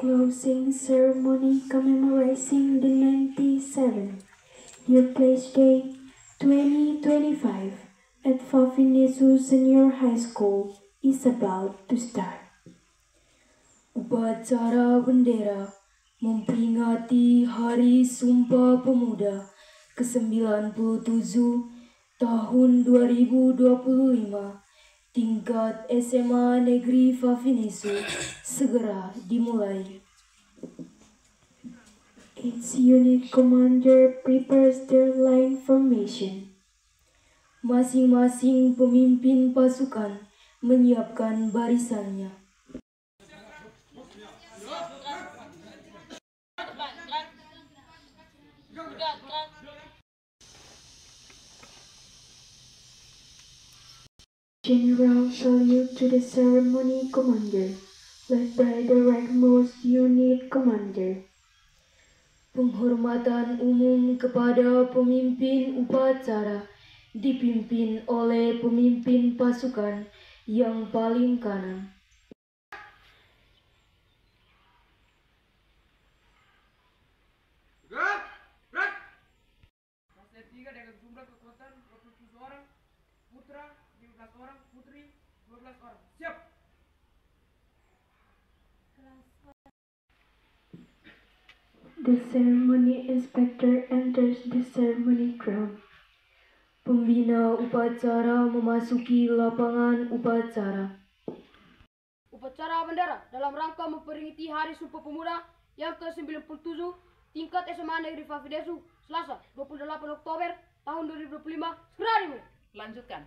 closing ceremony commemorating the 97th Youth Place Day 2025 at Fafinesu Senior High School is about to start. Upacara bendera memperingati Hari Sumpah Pemuda ke-97 tahun 2025 tingkat SMA Negeri Fafinesu segera dimulai. Each unit commander prepares their line formation. Masing-masing pemimpin pasukan menyiapkan barisannya. General salute to the ceremony commander, led by the rightmost unit commander. Penghormatan umum kepada pemimpin upacara dipimpin oleh pemimpin pasukan yang paling kanan. Dengan jumlah kekuatan 27 orang, putra 15 orang, putri 12 orang. Siap! The ceremony inspector enters the ceremony ground. Pembina upacara memasuki lapangan upacara. Upacara bendera dalam rangka memperingati Hari Sumpah Pemuda yang ke-97 tingkat SMA Negeri Fafinesu, Selasa 28 Oktober tahun 2025 segera dimulai. Lanjutkan.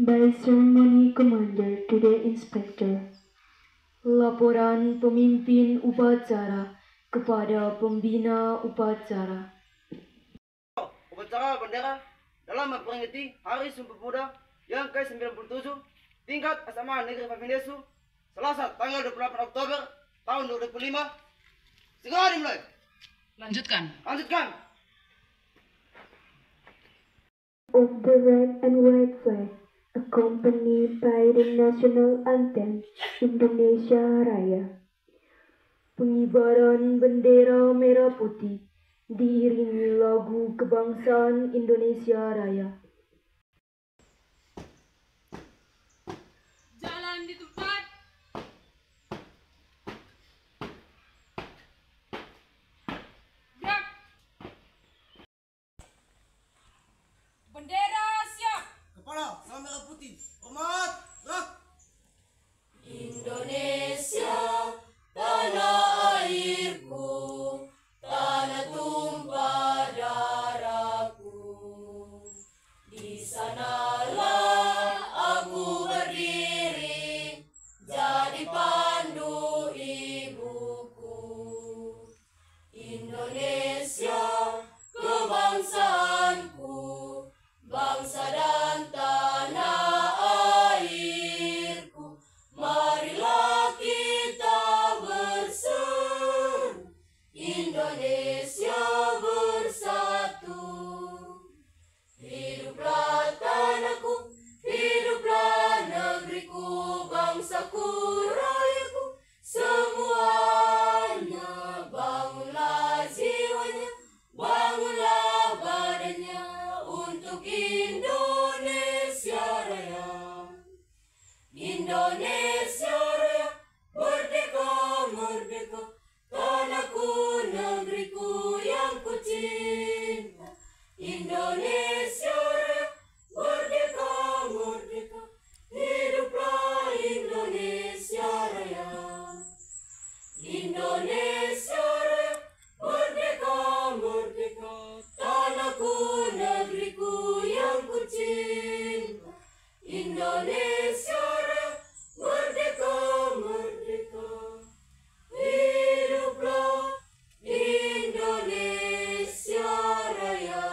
By ceremony commander to the inspector. Laporan pemimpin upacara kepada pembina upacara. Upacara bendera dalam memperingati Hari Sumpah Pemuda yang ke-97 tingkat SMA Negeri Fafinesu, Selasa tanggal 28 Oktober tahun 2025 segera dimulai. Lanjutkan. Of the red and white flag, accompanied by the national anthem Indonesia Raya. Pengibaran bendera merah putih diiringi lagu kebangsaan Indonesia Raya. Jalan di tempat. Gerak. Bendera siap. Kepala salam merah putih. Hormat. Gerak. Indonesia, tanah airku, tanah tumpah darahku. Di sanalah aku berdiri, jadi pandu ibuku. Indonesia, kebangsaanku, bangsa dan tanah airku. Marilah kita berseru, Indonesia bersatu. Hiduplah tanahku, hiduplah negeriku, bangsaku, rayaku, semuanya. Bangunlah jiwanya, bangunlah badannya untuk Indonesia Raya. Indonesia Raya, merdeka, merdeka, tanahku, negeriku yang ku cinta. Indonesia Raya, merdeka, merdeka, hiduplah Indonesia Raya. Indonesia Raya, merdeka, merdeka, tanahku, negeriku yang ku cinta. Indonesia Raya, merdeka, merdeka, hiduplah Indonesia Raya.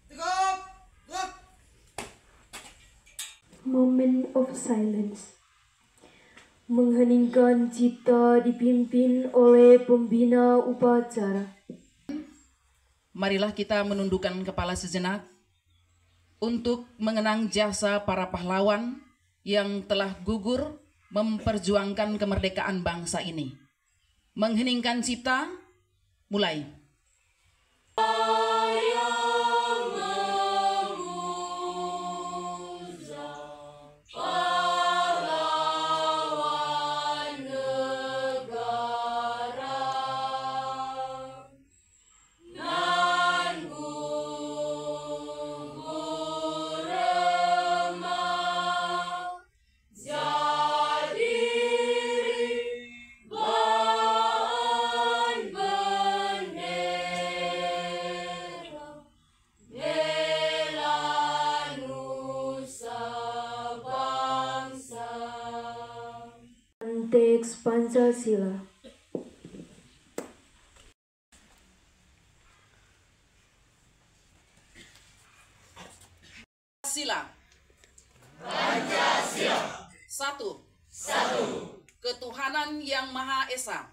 Tegap. Gerak. Moment of silence. Mengheningkan cipta dipimpin oleh pembina upacara. marilah kita menundukkan kepala sejenak untuk mengenang jasa para pahlawan yang telah gugur memperjuangkan kemerdekaan bangsa ini. Mengheningkan cipta, mulai. Teks Pancasila. Pancasila. Satu. Ketuhanan yang Maha Esa.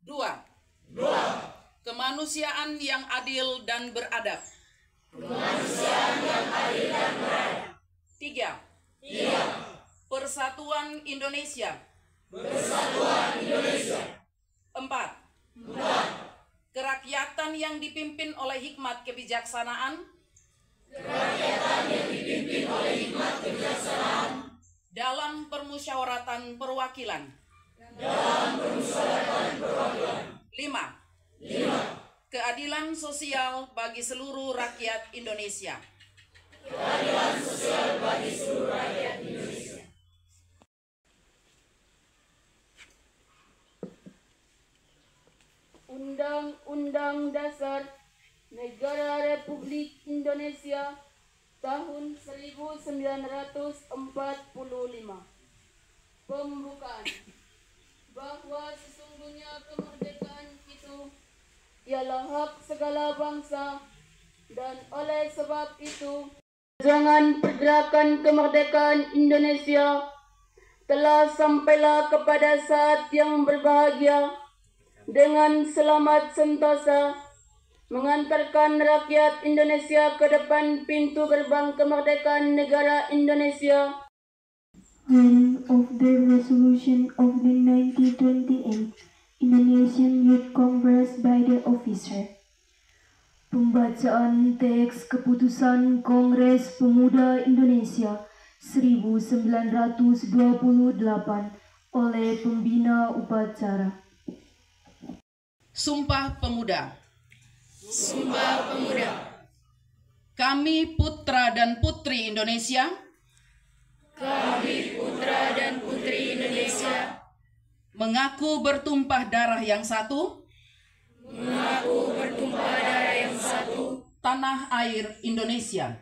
Dua. Kemanusiaan yang adil dan beradab. Tiga. Persatuan Indonesia. Empat. Kerakyatan yang dipimpin oleh hikmat kebijaksanaan. Dalam permusyawaratan perwakilan. Lima. Keadilan sosial bagi seluruh rakyat Indonesia. Undang-Undang Dasar Negara Republik Indonesia tahun 1945. Pembukaan. Bahwa sesungguhnya kemerdekaan itu ialah hak segala bangsa, dan oleh sebab itu perjuangan pergerakan kemerdekaan Indonesia telah sampailah kepada saat yang berbahagia dengan selamat sentosa, mengantarkan rakyat Indonesia ke depan pintu gerbang kemerdekaan negara Indonesia. And of the resolution of the 1928 Indonesian Youth Congress by the officer. Pembacaan teks keputusan Kongres Pemuda Indonesia 1928 oleh pembina upacara. Sumpah Pemuda. Kami putra dan putri Indonesia. Mengaku bertumpah darah yang satu. Tanah air Indonesia.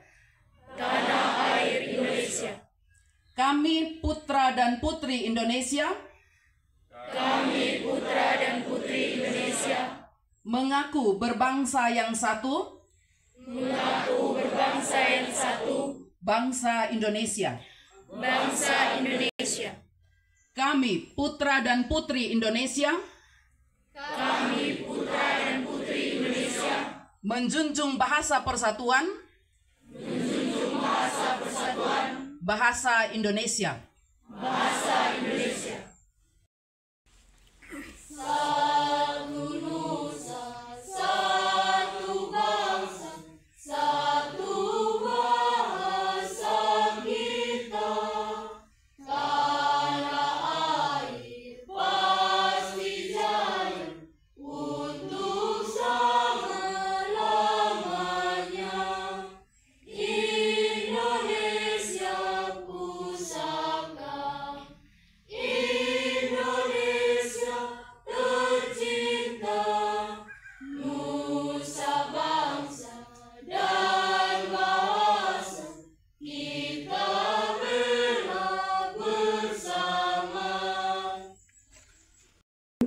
Kami putra dan putri Indonesia. Mengaku berbangsa yang satu. Bangsa Indonesia. Kami putra dan putri Indonesia. Menjunjung bahasa persatuan. Bahasa Indonesia.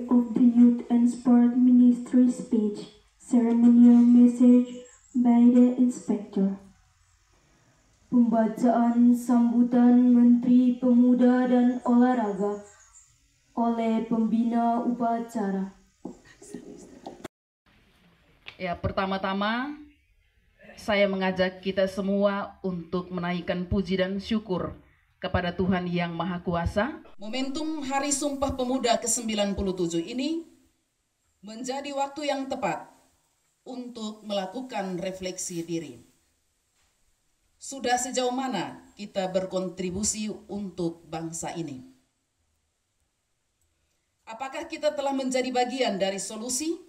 Of the Youth and Sport Ministry speech, ceremonial message by the inspector. Pembacaan sambutan Menteri Pemuda dan Olahraga oleh pembina upacara. Ya, pertama-tama saya mengajak kita semua untuk menaikkan puji dan syukur kepada Tuhan Yang Maha Kuasa. Momentum Hari Sumpah Pemuda ke-97 ini menjadi waktu yang tepat untuk melakukan refleksi diri. Sudah sejauh mana kita berkontribusi untuk bangsa ini? Apakah kita telah menjadi bagian dari solusi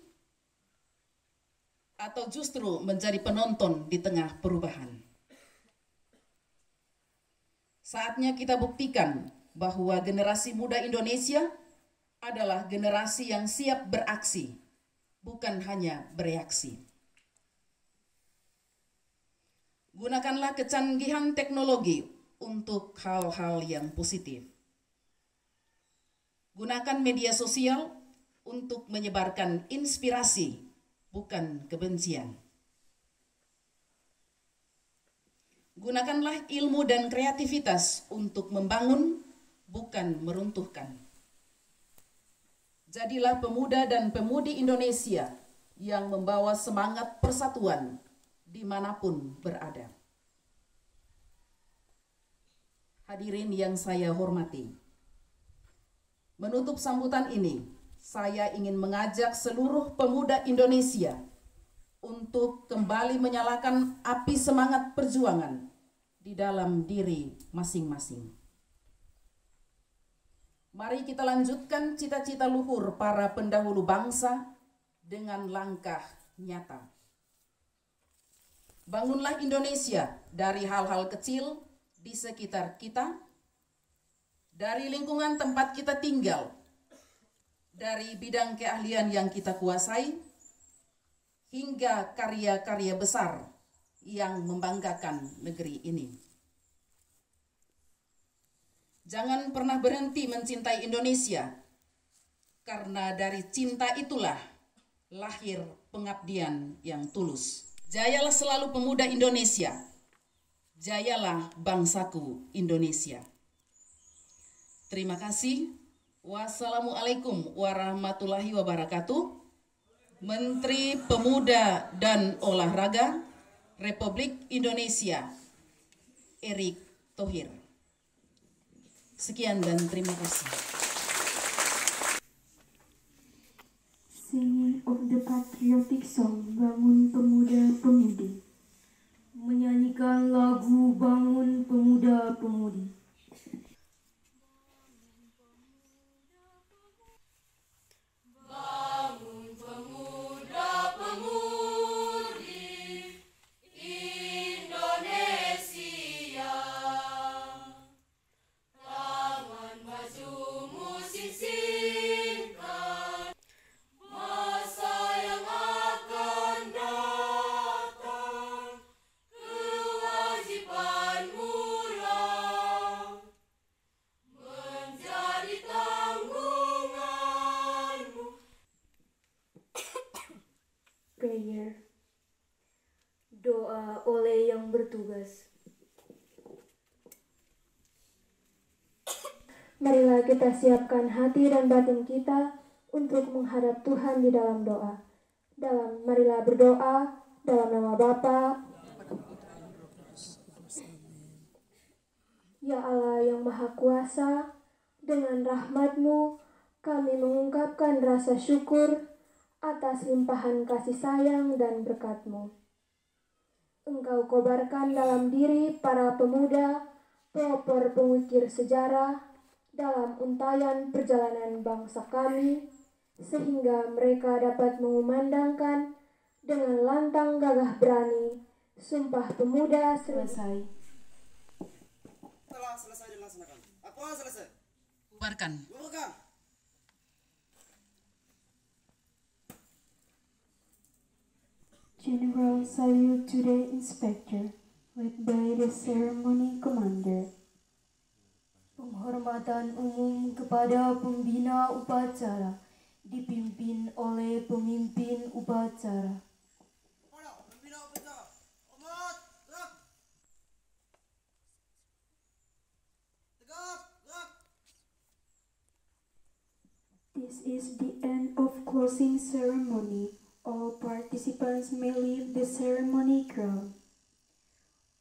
atau justru menjadi penonton di tengah perubahan? Saatnya kita buktikan bahwa generasi muda Indonesia adalah generasi yang siap beraksi, bukan hanya bereaksi. Gunakanlah kecanggihan teknologi untuk hal-hal yang positif. Gunakan media sosial untuk menyebarkan inspirasi, bukan kebencian. Gunakanlah ilmu dan kreativitas untuk membangun, bukan meruntuhkan. Jadilah pemuda dan pemudi Indonesia yang membawa semangat persatuan dimanapun berada. Hadirin yang saya hormati, menutup sambutan ini, saya ingin mengajak seluruh pemuda Indonesia untuk kembali menyalakan api semangat perjuangan di dalam diri masing-masing. Mari kita lanjutkan cita-cita luhur para pendahulu bangsa dengan langkah nyata. Bangunlah Indonesia dari hal-hal kecil di sekitar kita, dari lingkungan tempat kita tinggal, dari bidang keahlian yang kita kuasai, hingga karya-karya besar yang membanggakan negeri ini. Jangan pernah berhenti mencintai Indonesia, karena dari cinta itulah lahir pengabdian yang tulus. Jayalah selalu pemuda Indonesia, jayalah bangsaku Indonesia. Terima kasih. Wassalamualaikum warahmatullahi wabarakatuh. Menteri Pemuda dan Olahraga Republik Indonesia, Erick Thohir. Sekian dan terima kasih. Singing of the patriotic song Bangun Pemuda Pemudi. Menyanyikan lagu Bangun Pemuda Pemudi. Bangun pemuda-pemudi Indonesia, tangan majumu sisihkan, masa yang akan datang, kewajibanmu lah menjadi tanggunganmu. Prayer. Doa oleh yang bertugas. Marilah kita siapkan hati dan batin kita untuk menghadap Tuhan di dalam doa. Marilah berdoa dalam nama Bapa, Ya Allah yang Maha Kuasa, dengan rahmat-Mu kami mengungkapkan rasa syukur atas limpahan kasih sayang dan berkat-Mu. Engkau kobarkan dalam diri para pemuda, pelopor pengukir sejarah dalam untayan perjalanan bangsa kami, sehingga mereka dapat mengumandangkan dengan lantang gagah berani Sumpah Pemuda selesai. Telah selesai dilaksanakan. Apa selesai? Bubarkan. Bubarkan. General salute to the inspector, led by the ceremony commander. Penghormatan umum kepada pembina upacara dipimpin oleh pemimpin upacara. Kepada pembina upacara, hormat, gerak. Tegak, gerak. This is the end of closing ceremony. All parties participants may leave the ceremony ground.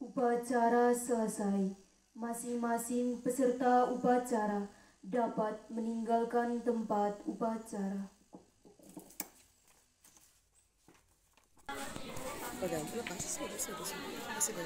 Upacara selesai. Masing-masing peserta upacara dapat meninggalkan tempat upacara. Pegang, lepas, sudah.